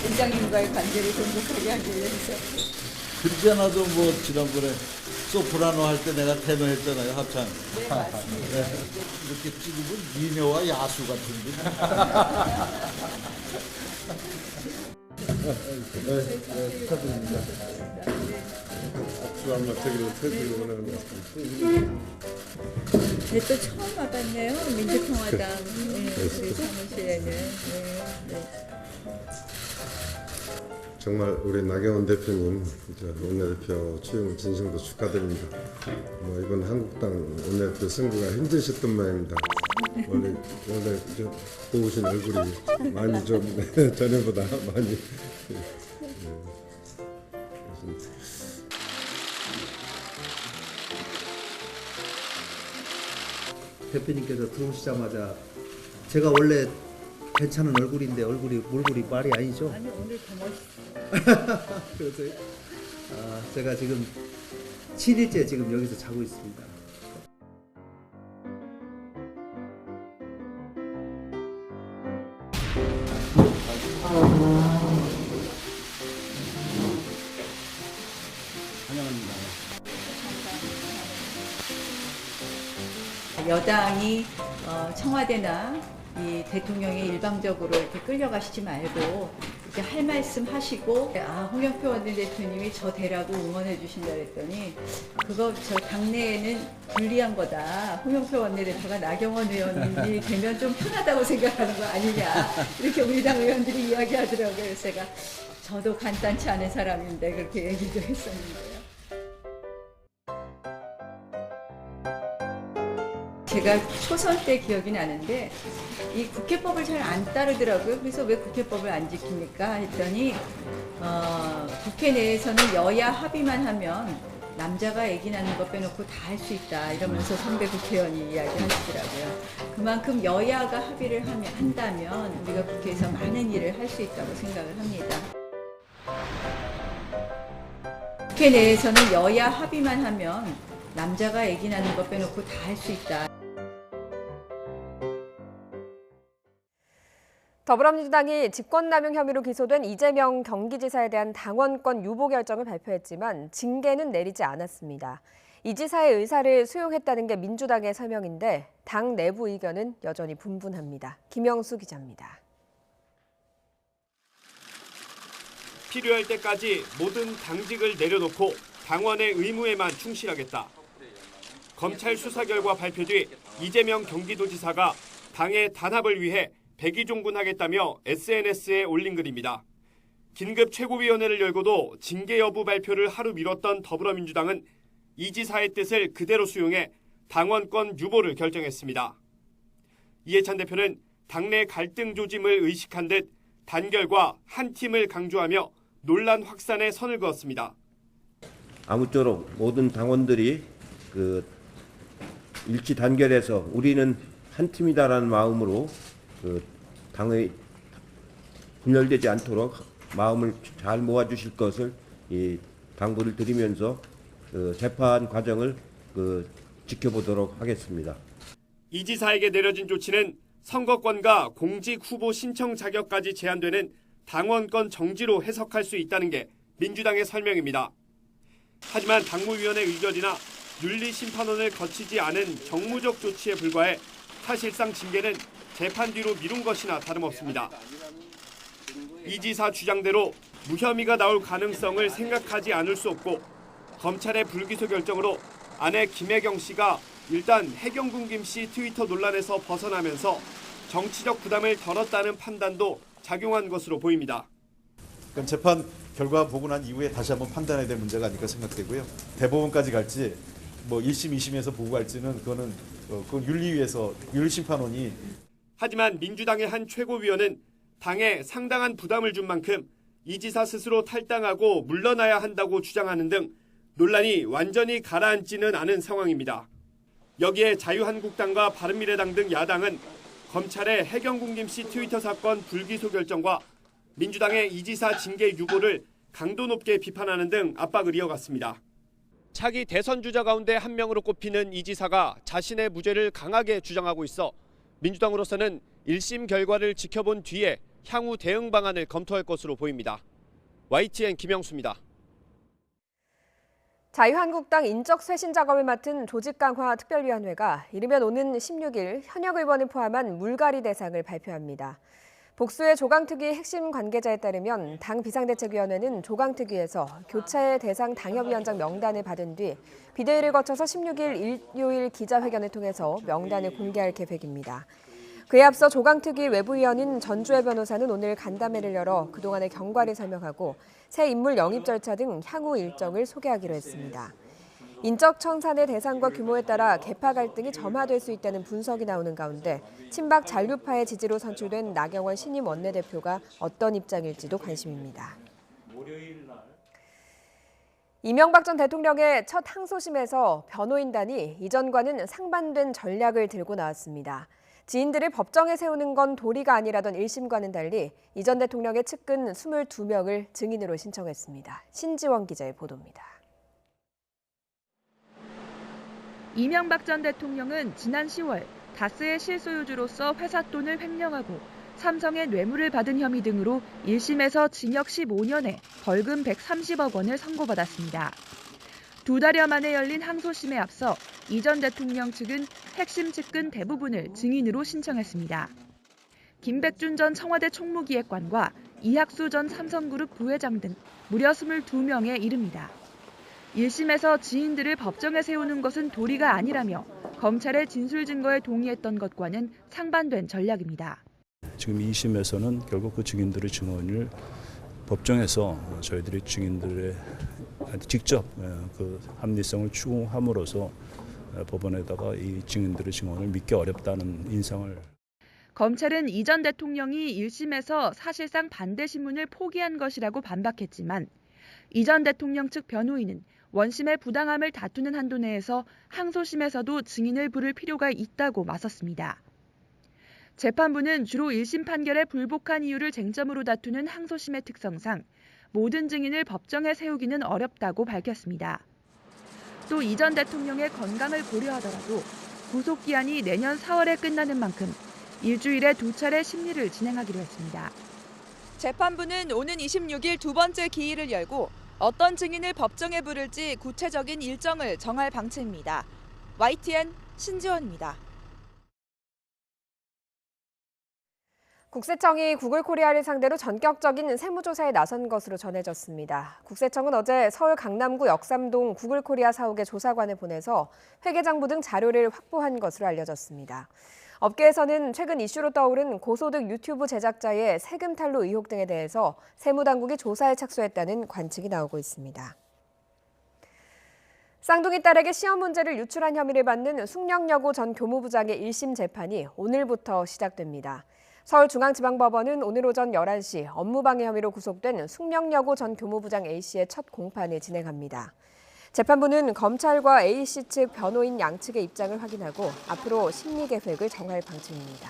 Speaker 8: 원장님과의 관계를 돈독하게 하기 위해서.
Speaker 6: 그렇지 않아도 뭐 지난번에 소프라노 할 때 내가 테너했잖아요, 합창.
Speaker 8: 네, 맞습니다.
Speaker 6: 네. 이렇게 찍으면 미녀와 야수 같은데.
Speaker 9: 축하드립니다. 악수 한 마차기로 퇴직을 원하는 것 같습니다.
Speaker 8: 네, 또 처음 와봤네요. 민주평화당 그 사무실에는. 네.
Speaker 9: 정말 우리 나경원 대표님, 원내대표 취임 진심으로 축하드립니다. 이번 한국당 원내대표 선거가 힘드셨던 모양입니다. 원래 고우신 얼굴이 많이 좀 전에보다 많이.
Speaker 11: 대표님께서 들어오시자마자 제가 원래 괜찮은 얼굴인데 얼굴이 말이 아니죠?
Speaker 8: 아니 오늘 더 멋있어요.
Speaker 11: 그래서 제가 지금 7일째 지금 여기서 자고 있습니다.
Speaker 8: 여당이 청와대나 이 대통령이 일방적으로 이렇게 끌려가시지 말고 이렇게 할 말씀 하시고 홍영표 원내대표님이 저 되라고 응원해 주신다 그랬더니 그거 저 당내에는 불리한 거다. 홍영표 원내대표가 나경원 의원님이 되면 좀 편하다고 생각하는 거 아니냐. 이렇게 우리 당 의원들이 이야기하더라고요. 그래서 제가 저도 간단치 않은 사람인데 그렇게 얘기도 했었는데요. 제가 초선 때 기억이 나는데 이 국회법을 잘 안 따르더라고요. 그래서 왜 국회법을 안 지킵니까? 했더니 국회 내에서는 여야 합의만 하면 남자가 아기 낳는 거 빼놓고 다 할 수 있다 이러면서 선배 국회의원이 이야기하시더라고요. 그만큼 여야가 합의를 한다면 우리가 국회에서 많은 일을 할 수 있다고 생각을 합니다. 국회 내에서는 여야 합의만 하면 남자가 아기 낳는 거 빼놓고 다 할 수 있다.
Speaker 2: 더불어민주당이 직권남용 혐의로 기소된 이재명 경기지사에 대한 당원권 유보 결정을 발표했지만 징계는 내리지 않았습니다. 이 지사의 의사를 수용했다는 게 민주당의 설명인데 당 내부 의견은 여전히 분분합니다. 김영수 기자입니다.
Speaker 10: 필요할 때까지 모든 당직을 내려놓고 당원의 의무에만 충실하겠다. 검찰 수사 결과 발표 뒤 이재명 경기도지사가 당의 단합을 위해 백의종군하겠다며 SNS에 올린 글입니다. 긴급 최고위원회를 열고도 징계 여부 발표를 하루 미뤘던 더불어민주당은 이 지사의 뜻을 그대로 수용해 당원권 유보를 결정했습니다. 이해찬 대표는 당내 갈등 조짐을 의식한 듯 단결과 한 팀을 강조하며 논란 확산에 선을 그었습니다.
Speaker 12: 아무쪼록 모든 당원들이 일치 단결해서 우리는 한 팀이다라는 마음으로 당의 분열되지 않도록 마음을 잘 모아주실 것을 당부를 드리면서 재판 과정을 지켜보도록 하겠습니다.
Speaker 10: 이 지사에게 내려진 조치는 선거권과 공직 후보 신청 자격까지 제한되는 당원권 정지로 해석할 수 있다는 게 민주당의 설명입니다. 하지만 당무위원회 의결이나 윤리심판원을 거치지 않은 정무적 조치에 불과해 사실상 징계는 재판 뒤로 미룬 것이나 다름없습니다. 이 지사 주장대로 무혐의가 나올 가능성을 생각하지 않을 수 없고 검찰의 불기소 결정으로 아내 김혜경 씨가 일단 해경군 김 씨 트위터 논란에서 벗어나면서 정치적 부담을 덜었다는 판단도 작용한 것으로 보입니다.
Speaker 24: 재판 결과 보고 난 이후에 다시 한번 판단해야 될 문제가 아닐까 생각되고요. 대법원까지 갈지 1심, 2심에서 보고 갈지는 그건 윤리위에서 윤리심판원이.
Speaker 10: 하지만 민주당의 한 최고위원은 당에 상당한 부담을 준 만큼 이 지사 스스로 탈당하고 물러나야 한다고 주장하는 등 논란이 완전히 가라앉지는 않은 상황입니다. 여기에 자유한국당과 바른미래당 등 야당은 검찰의 해경군 김 씨 트위터 사건 불기소 결정과 민주당의 이 지사 징계 유보를 강도 높게 비판하는 등 압박을 이어갔습니다. 차기 대선 주자 가운데 한 명으로 꼽히는 이 지사가 자신의 무죄를 강하게 주장하고 있어 민주당으로서는 1심 결과를 지켜본 뒤에 향후 대응 방안을 검토할 것으로 보입니다. YTN 김영수입니다.
Speaker 2: 자유한국당 인적 쇄신 작업을 맡은 조직강화 특별위원회가 이르면 오는 16일 현역 의원을 포함한 물갈이 대상을 발표합니다. 복수의 조강특위 핵심 관계자에 따르면 당 비상대책위원회는 조강특위에서 교체 대상 당협위원장 명단을 받은 뒤 비대위를 거쳐서 16일 일요일 기자회견을 통해서 명단을 공개할 계획입니다. 그에 앞서 조강특위 외부위원인 전주혜 변호사는 오늘 간담회를 열어 그동안의 경과를 설명하고 새 인물 영입 절차 등 향후 일정을 소개하기로 했습니다. 인적 청산의 대상과 규모에 따라 계파 갈등이 점화될 수 있다는 분석이 나오는 가운데 친박 잔류파의 지지로 선출된 나경원 신임 원내대표가 어떤 입장일지도 관심입니다. 이명박 전 대통령의 첫 항소심에서 변호인단이 이전과는 상반된 전략을 들고 나왔습니다. 지인들을 법정에 세우는 건 도리가 아니라던 1심과는 달리 이 전 대통령의 측근 22명을 증인으로 신청했습니다. 신지원 기자의 보도입니다.
Speaker 13: 이명박 전 대통령은 지난 10월 다스의 실소유주로서 회사 돈을 횡령하고 삼성의 뇌물을 받은 혐의 등으로 1심에서 징역 15년에 벌금 130억 원을 선고받았습니다. 2달여 만에 열린 항소심에 앞서 이 전 대통령 측은 핵심 측근 대부분을 증인으로 신청했습니다. 김백준 전 청와대 총무기획관과 이학수 전 삼성그룹 부회장 등 무려 22명에 이릅니다. 1심에서 지인들을 법정에 세우는 것은 도리가 아니라며 검찰의 진술 증거에 동의했던 것과는 상반된 전략입니다.
Speaker 14: 지금 2심에서는 결국 그 증인들의 증언을 법정에서 저희들이 증인들의 직접 그 합리성을 추궁함으로써 법원에다가 이 증인들의 증언을 믿기 어렵다는 인상을.
Speaker 13: 검찰은 이 전 대통령이 1심에서 사실상 반대 신문을 포기한 것이라고 반박했지만 이 전 대통령 측 변호인은 원심의 부당함을 다투는 한도 내에서 항소심에서도 증인을 부를 필요가 있다고 맞섰습니다. 재판부는 주로 1심 판결에 불복한 이유를 쟁점으로 다투는 항소심의 특성상 모든 증인을 법정에 세우기는 어렵다고 밝혔습니다. 또 이 전 대통령의 건강을 고려하더라도 구속기한이 내년 4월에 끝나는 만큼 일주일에 2차례 심리를 진행하기로 했습니다.
Speaker 15: 재판부는 오는 26일 두 번째 기일을 열고 어떤 증인을 법정에 부를지 구체적인 일정을 정할 방침입니다. YTN 신지원입니다.
Speaker 2: 국세청이 구글코리아를 상대로 전격적인 세무조사에 나선 것으로 전해졌습니다. 국세청은 어제 서울 강남구 역삼동 구글코리아 사옥의 조사관을 보내서 회계장부 등 자료를 확보한 것으로 알려졌습니다. 업계에서는 최근 이슈로 떠오른 고소득 유튜브 제작자의 세금 탈루 의혹 등에 대해서 세무당국이 조사에 착수했다는 관측이 나오고 있습니다. 쌍둥이 딸에게 시험 문제를 유출한 혐의를 받는 숙명여고 전 교무부장의 1심 재판이 오늘부터 시작됩니다. 서울중앙지방법원은 오늘 오전 11시 업무방해 혐의로 구속된 숙명여고 전 교무부장 A씨의 첫 공판을 진행합니다. 재판부는 검찰과 A씨 측 변호인 양측의 입장을 확인하고 앞으로 심리 계획을 정할 방침입니다.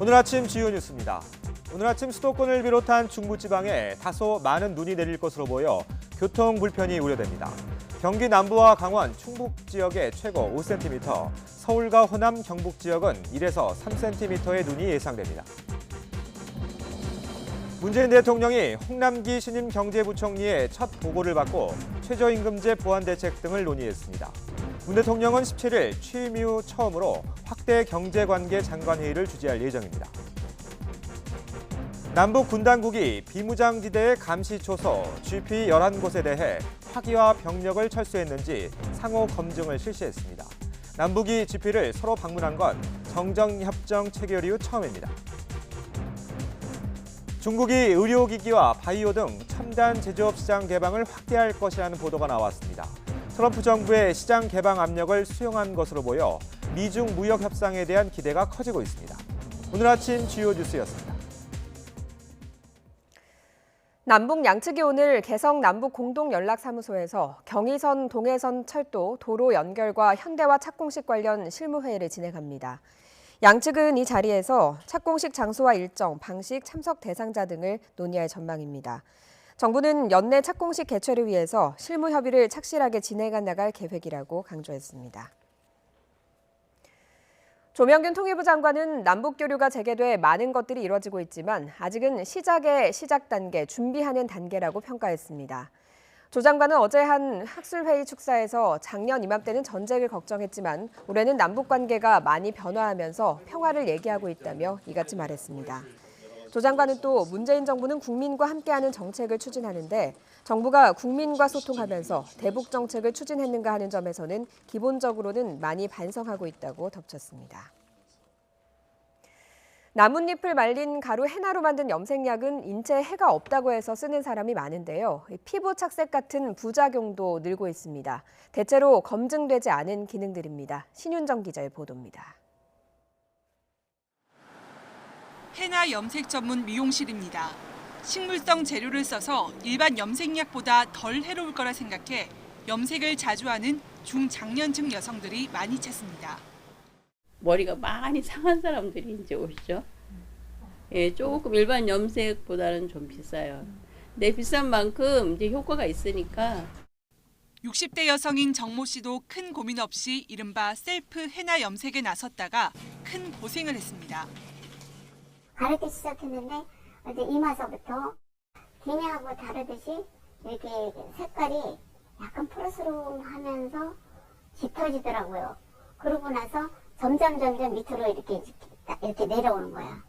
Speaker 1: 오늘 아침 주요 뉴스입니다. 오늘 아침 수도권을 비롯한 중부지방에 다소 많은 눈이 내릴 것으로 보여 교통 불편이 우려됩니다. 경기 남부와 강원, 충북 지역에 최고 5cm, 서울과 호남, 경북 지역은 1에서 3cm의 눈이 예상됩니다. 문재인 대통령이 홍남기 신임 경제부총리의 첫 보고를 받고 최저임금제 보완 대책 등을 논의했습니다. 문 대통령은 17일 취임 이후 처음으로 확대 경제관계 장관회의를 주재할 예정입니다. 남북 군 당국이 비무장지대의 감시초소 GP 11곳에 대해 화기와 병력을 철수했는지 상호 검증을 실시했습니다. 남북이 GP를 서로 방문한 건 정전협정 체결 이후 처음입니다. 중국이 의료기기와 바이오 등 첨단 제조업 시장 개방을 확대할 것이라는 보도가 나왔습니다. 트럼프 정부의 시장 개방 압력을 수용한 것으로 보여 미중 무역 협상에 대한 기대가 커지고 있습니다. 오늘 아침 주요 뉴스였습니다.
Speaker 2: 남북 양측이 오늘 개성 남북공동연락사무소에서 경의선 동해선 철도 도로 연결과 현대화 착공식 관련 실무회의를 진행합니다. 양측은 이 자리에서 착공식 장소와 일정, 방식, 참석 대상자 등을 논의할 전망입니다. 정부는 연내 착공식 개최를 위해서 실무 협의를 착실하게 진행해 나갈 계획이라고 강조했습니다. 조명균 통일부 장관은 남북 교류가 재개돼 많은 것들이 이뤄지고 있지만 아직은 시작의 시작 단계, 준비하는 단계라고 평가했습니다. 조 장관은 어제 한 학술회의 축사에서 작년 이맘때는 전쟁을 걱정했지만 올해는 남북 관계가 많이 변화하면서 평화를 얘기하고 있다며 이같이 말했습니다. 조 장관은 또 문재인 정부는 국민과 함께하는 정책을 추진하는데 정부가 국민과 소통하면서 대북 정책을 추진했는가 하는 점에서는 기본적으로는 많이 반성하고 있다고 덧붙였습니다. 나뭇잎을 말린 가루 해나로 만든 염색약은 인체에 해가 없다고 해서 쓰는 사람이 많은데요. 피부 착색 같은 부작용도 늘고 있습니다. 대체로 검증되지 않은 기능들입니다. 신윤정 기자의 보도입니다.
Speaker 16: 해나 염색 전문 미용실입니다. 식물성 재료를 써서 일반 염색약보다 덜 해로울 거라 생각해 염색을 자주 하는 중장년층 여성들이 많이 찾습니다.
Speaker 17: 머리가 많이 상한 사람들이 이제 오시죠. 예, 조금 일반 염색보다는 좀 비싸요. 근데 비싼 만큼 이제 효과가 있으니까.
Speaker 16: 60대 여성인 정모 씨도 큰 고민 없이 이른바 셀프 해나 염색에 나섰다가 큰 고생을 했습니다.
Speaker 18: 가렵게 시작했는데 어제 이마서부터 기내하고 다르듯이 이렇게 색깔이 약간 푸르스름하면서 짙어지더라고요. 그러고 나서 점점 밑으로 이렇게 내려오는 거야.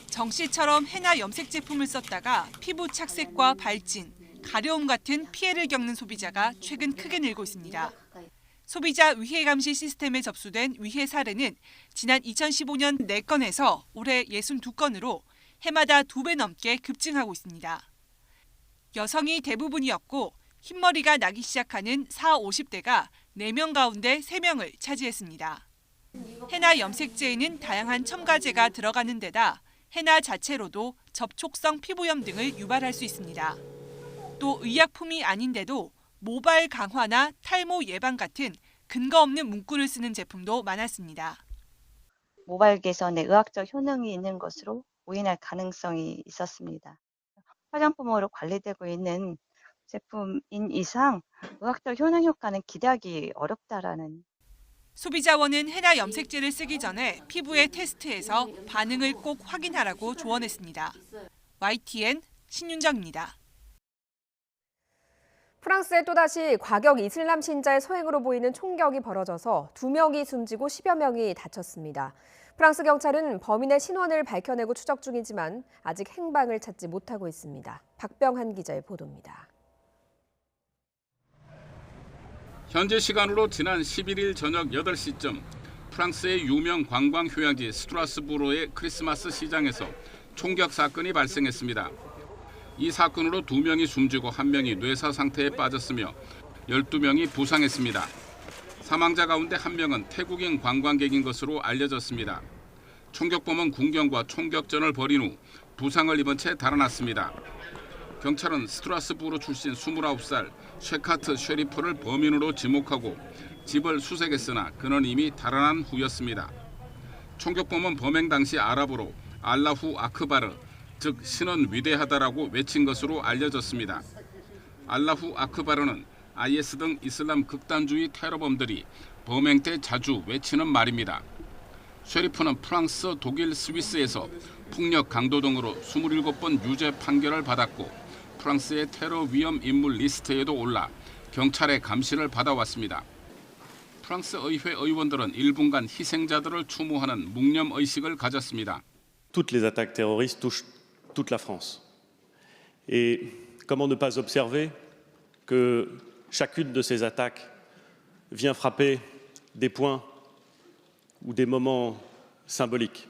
Speaker 16: 정 씨처럼 해나 염색 제품을 썼다가 피부 착색과 발진, 가려움 같은 피해를 겪는 소비자가 최근 크게 늘고 있습니다. 소비자 위해 감시 시스템에 접수된 위해 사례는 지난 2015년 4건에서 올해 62건으로 해마다 2배 넘게 급증하고 있습니다. 여성이 대부분이었고 흰머리가 나기 시작하는 40, 50대가 4명 가운데 3명을 차지했습니다. 해나 염색제에는 다양한 첨가제가 들어가는 데다 해나 자체로도 접촉성 피부염 등을 유발할 수 있습니다. 또 의약품이 아닌데도 모발 강화나 탈모 예방 같은 근거 없는 문구를 쓰는 제품도 많았습니다.
Speaker 3: 모발 개선에 의학적 효능이 있는 것으로 오인할 가능성이 있었습니다. 화장품으로 관리되고 있는 제품인 이상 의학적 효능 효과는 기대하기 어렵다라는.
Speaker 16: 소비자원은 해나 염색제를 쓰기 전에 피부에 테스트해서 반응을 꼭 확인하라고 조언했습니다. YTN 신윤정입니다.
Speaker 2: 프랑스에 또다시 과격 이슬람 신자의 소행으로 보이는 총격이 벌어져서 2명이 숨지고 10여 명이 다쳤습니다. 프랑스 경찰은 범인의 신원을 밝혀내고 추적 중이지만 아직 행방을 찾지 못하고 있습니다. 박병한 기자의 보도입니다.
Speaker 22: 현지 시간으로 지난 11일 저녁 8시쯤 프랑스의 유명 관광 휴양지 스트라스부르의 크리스마스 시장에서 총격 사건이 발생했습니다. 이 사건으로 2명이 숨지고 1명이 뇌사 상태에 빠졌으며 12명이 부상했습니다. 사망자 가운데 1명은 태국인 관광객인 것으로 알려졌습니다. 총격범은 군경과 총격전을 벌인 후 부상을 입은 채 달아났습니다. 경찰은 스트라스부르 출신 29살 쉐카트 쉐리프를 범인으로 지목하고 집을 수색했으나 그는 이미 달아난 후였습니다. 총격범은 범행 당시 아랍어로 알라후 아크바르, 즉 신은 위대하다라고 외친 것으로 알려졌습니다. 알라후 아크바르는 IS 등 이슬람 극단주의 테러범들이 범행 때 자주 외치는 말입니다. 쉐리프는 프랑스, 독일, 스위스에서 폭력 강도 등으로 27번 유죄 판결을 받았고 프랑스의 테러 위험 인물 리스트에도 올라 경찰의 감시를 받아왔습니다. 프랑스 의회 의원들은 1분간 희생자들을 추모하는 묵념 의식을 가졌습니다.
Speaker 4: Toutes les attaques terroristes touchent toute la France. Et comment ne pas observer que chacune de ces attaques vient frapper des points ou des moments symboliques.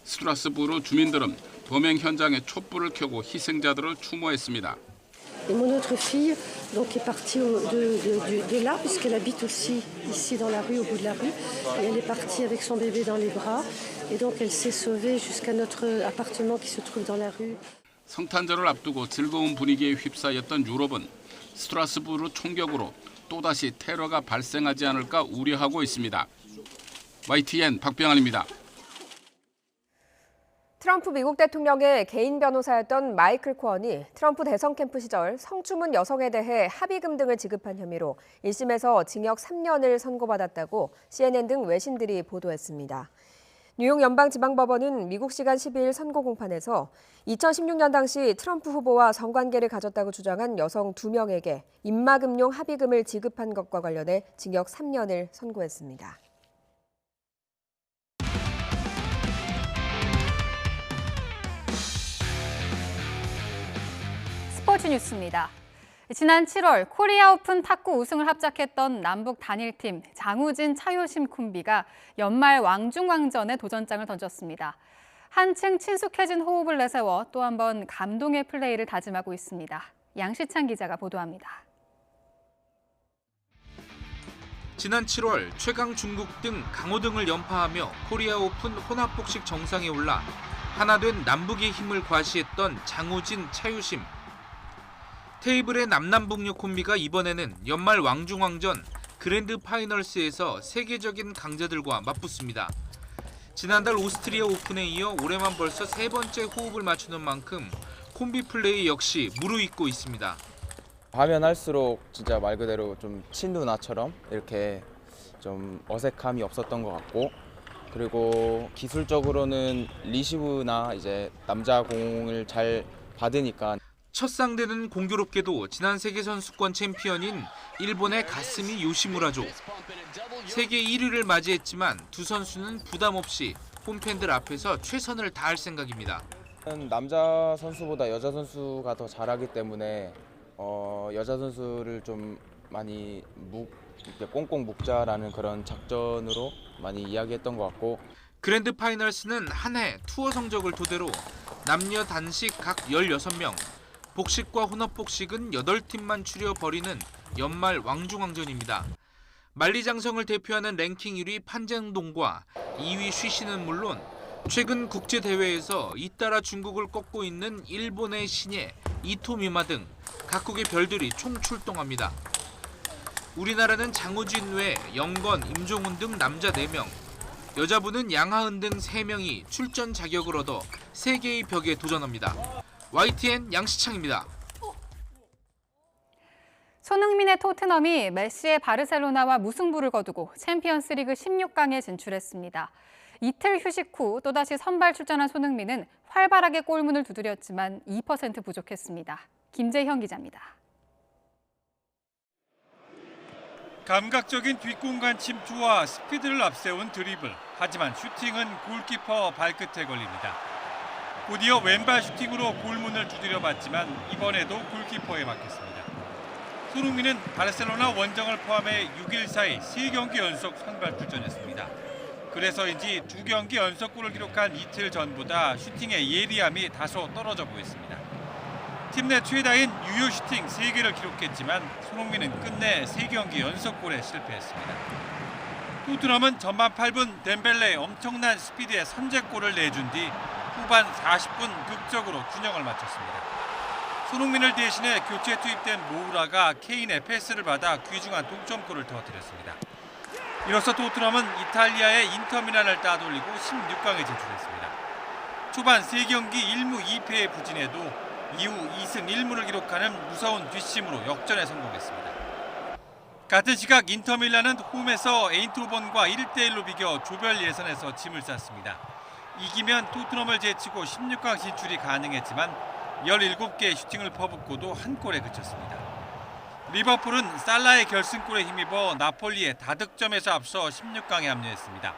Speaker 22: 스트라스부르 주민들은 범행 현장에 촛불을 켜고 희생자들을 추모했습니다.
Speaker 19: Et mon autre fille donc est partie de là puisqu'elle habite aussi ici dans la rue au bout de la rue et elle est partie avec son bébé dans les bras et donc elle s'est sauvée jusqu'à notre appartement qui se trouve dans la rue.
Speaker 22: 성탄절을 앞두고 즐거운 분위기에 휩싸였던 유럽은 스트라스부르 총격으로 또다시 테러가 발생하지 않을까 우려하고 있습니다. YTN 박병환입니다.
Speaker 2: 트럼프 미국 대통령의 개인 변호사였던 마이클 코언이 트럼프 대선 캠프 시절 성추문 여성에 대해 합의금 등을 지급한 혐의로 1심에서 징역 3년을 선고받았다고 CNN 등 외신들이 보도했습니다. 뉴욕 연방지방법원은 미국 시간 12일 선고 공판에서 2016년 당시 트럼프 후보와 성관계를 가졌다고 주장한 여성 2명에게 입막음용 합의금을 지급한 것과 관련해 징역 3년을 선고했습니다.
Speaker 20: 스포츠 뉴스입니다. 지난 7월 코리아 오픈 탁구 우승을 합작했던 남북 단일팀 장우진, 차효심 콤비가 연말 왕중왕전에 도전장을 던졌습니다. 한층 친숙해진 호흡을 내세워 또 한 번 감동의 플레이를 다짐하고 있습니다. 양시찬 기자가 보도합니다.
Speaker 21: 지난 7월 최강 중국 등 강호 등을 연파하며 코리아 오픈 혼합복식 정상에 올라 하나 된 남북의 힘을 과시했던 장우진, 차유심. 테이블의 남남북녀 콤비가 이번에는 연말 왕중왕전 그랜드 파이널스에서 세계적인 강자들과 맞붙습니다. 지난달 오스트리아 오픈에 이어 올해만 벌써 3번째 호흡을 맞추는 만큼 콤비 플레이 역시 무르익고 있습니다.
Speaker 23: 하면 할수록 진짜 말 그대로 좀 친누나처럼 이렇게 좀 어색함이 없었던 것 같고, 그리고 기술적으로는 리시브나 이제 남자 공을 잘 받으니까.
Speaker 21: 첫 상대는 공교롭게도 지난 세계선수권 챔피언인 일본의 가스미 요시무라죠. 세계 1위를 맞이했지만 두 선수는 부담 없이 홈팬들 앞에서 최선을 다할 생각입니다.
Speaker 23: 남자 선수보다 여자 선수가 더 잘하기 때문에 여자 선수를 좀 많이 꽁꽁 묶자라는 그런 작전으로 많이 이야기했던 것 같고,
Speaker 21: 그랜드 파이널스는 한 해 투어 성적을 토대로 남녀 단식 각 16명, 복식과 혼합복식은 8팀만 추려 벌이는 연말 왕중왕전입니다. 만리장성을 대표하는 랭킹 1위 판정동과 2위 쉬시는 물론 최근 국제대회에서 잇따라 중국을 꺾고 있는 일본의 신예 이토미마 등 각국의 별들이 총출동합니다. 우리나라는 장우진 외 영건, 임종훈 등 남자 4명, 여자부는 양하은 등 3명이 출전 자격을 얻어 세계의 벽에 도전합니다. YTN 양시창입니다.
Speaker 20: 손흥민의 토트넘이 메시의 바르셀로나와 무승부를 거두고 챔피언스리그 16강에 진출했습니다. 이틀 휴식 후 또다시 선발 출전한 손흥민은 활발하게 골문을 두드렸지만 2% 부족했습니다. 김재형 기자입니다.
Speaker 5: 감각적인 뒷공간 침투와 스피드를 앞세운 드리블. 하지만 슈팅은 골키퍼 발끝에 걸립니다. 곧이어 왼발 슈팅으로 골문을 두드려봤지만 이번에도 골키퍼에 막혔습니다. 손흥민은 바르셀로나 원정을 포함해 6일 사이 3경기 연속 선발 출전했습니다. 그래서인지 2경기 연속골을 기록한 이틀 전보다 슈팅의 예리함이 다소 떨어져 보였습니다. 팀 내 최다인 유효 슈팅 3개를 기록했지만 손흥민은 끝내 3경기 연속골에 실패했습니다. 토트넘은 전반 8분 덴벨레의 엄청난 스피드의 선제골을 내준 뒤 후반 40분 극적으로 균형을 맞췄습니다. 손흥민을 대신해 교체 투입된 모우라가 케인의 패스를 받아 귀중한 동점골을 터뜨렸습니다. 이로써 토트넘은 이탈리아의 인터미란을 따돌리고 16강에 진출했습니다. 초반 3경기 1무 2패에 부진해도 이후 2승 1무를 기록하는 무서운 뒷심으로 역전에 성공했습니다. 같은 시각 인터밀란은 홈에서 에인트호번과 1대1로 비겨 조별 예선에서 짐을 쌌습니다. 이기면 토트넘을 제치고 16강 진출이 가능했지만 17개의 슈팅을 퍼붓고도 한 골에 그쳤습니다. 리버풀은 살라의 결승골에 힘입어 나폴리의 다득점에서 앞서 16강에 합류했습니다.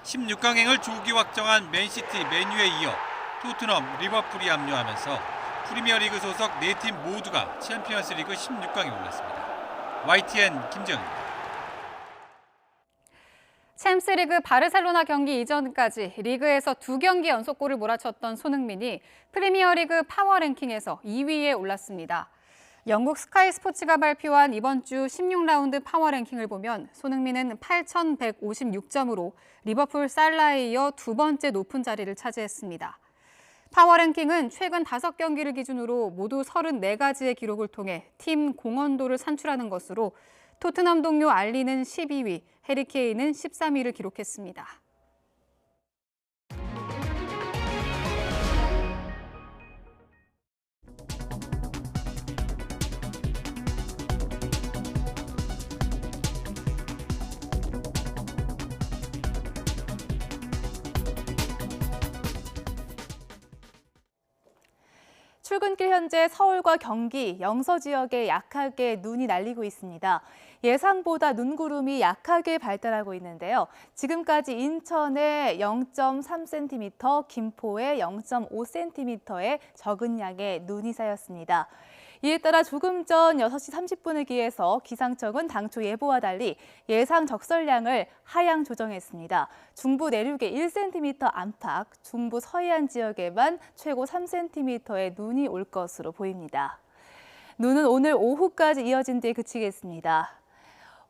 Speaker 5: 16강행을 조기 확정한 맨시티, 맨유에 이어 토트넘, 리버풀이 합류하면서 프리미어리그 소속 4팀 모두가 챔피언스리그 16강에 올랐습니다. YTN 김재현입니다.
Speaker 20: 챔스리그 바르셀로나 경기 이전까지 리그에서 2경기 연속골을 몰아쳤던 손흥민이 프리미어리그 파워랭킹에서 2위에 올랐습니다. 영국 스카이 스포츠가 발표한 이번 주 16라운드 파워랭킹을 보면 손흥민은 8,156점으로 리버풀 살라에 이어 2번째 높은 자리를 차지했습니다. 파워랭킹은 최근 5경기를 기준으로 모두 34가지의 기록을 통해 팀 공헌도를 산출하는 것으로 토트넘 동료 알리는 12위, 해리 케인은 13위를 기록했습니다.
Speaker 6: 출근길 현재 서울과 경기, 영서 지역에 약하게 눈이 날리고 있습니다. 예상보다 눈구름이 약하게 발달하고 있는데요. 지금까지 인천에 0.3cm, 김포에 0.5cm의 적은 양의 눈이 쌓였습니다. 이에 따라 조금 전 6시 30분을 기해서 기상청은 당초 예보와 달리 예상 적설량을 하향 조정했습니다. 중부 내륙에 1cm 안팎, 중부 서해안 지역에만 최고 3cm의 눈이 올 것으로 보입니다. 눈은 오늘 오후까지 이어진 뒤에 그치겠습니다.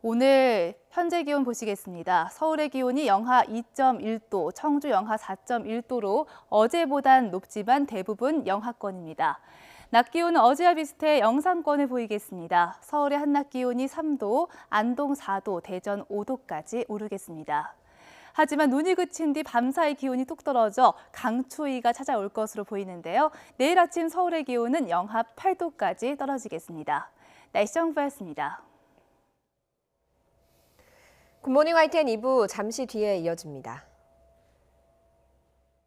Speaker 6: 오늘 현재 기온 보시겠습니다. 서울의 기온이 영하 2.1도, 청주 영하 4.1도로 어제보단 높지만 대부분 영하권입니다. 낮 기온은 어제와 비슷해 영상권을 보이겠습니다. 서울의 한낮 기온이 3도, 안동 4도, 대전 5도까지 오르겠습니다. 하지만 눈이 그친 뒤 밤사이 기온이 뚝 떨어져 강추위가 찾아올 것으로 보이는데요. 내일 아침 서울의 기온은 영하 8도까지 떨어지겠습니다. 날씨 정보였습니다.
Speaker 2: 굿모닝 YTN 2부 잠시 뒤에 이어집니다.